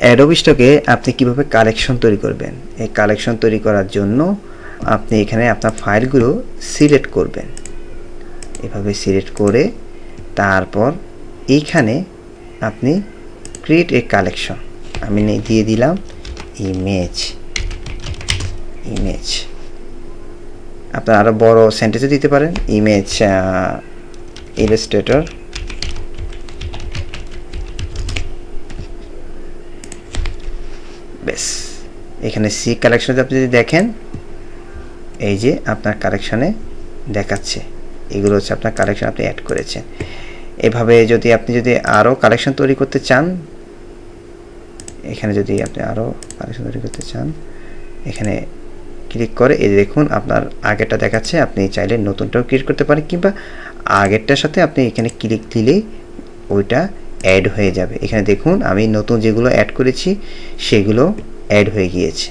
Adobe স্টকে আপনি কিভাবে কালেকশন তৈরি করবেন। এই কালেকশন তৈরি করার জন্য আপনি এখানে আপনার ফাইলগুলো সিলেক্ট করবেন, এভাবে সিলেক্ট করে তারপর এইখানে আপনি ক্রিয়েট এ কালেকশন আমি দিয়ে দিলাম ইমেজ। আপনারা আরও বড় সেন্টেন্সে দিতে পারেন, ইমেজ ইলাস্ট্রেটর। বেশ, এখানে সি কালেকশনে আপনি যদি দেখেন, এই যে আপনার কালেকশনে দেখাচ্ছে এগুলো হচ্ছে আপনার কালেকশন আপনি অ্যাড করেছেন। এভাবে যদি আপনি আরও কালেকশন তৈরি করতে চান, এখানে যদি আপনি আরও কালেকশন তৈরি করতে চান এখানে ক্লিক করে এই দেখুন আপনার আগেরটা দেখাচ্ছে। আপনি চাইলে নতুনটাও ক্রিয়েট করতে পারেন, কিংবা আগেরটার সাথে আপনি এখানে ক্লিক দিলেই ওইটা অ্যাড হয়ে যাবে। এখানে দেখুন আমি নতুন যেগুলো অ্যাড করেছি সেগুলো অ্যাড হয়ে গিয়েছে।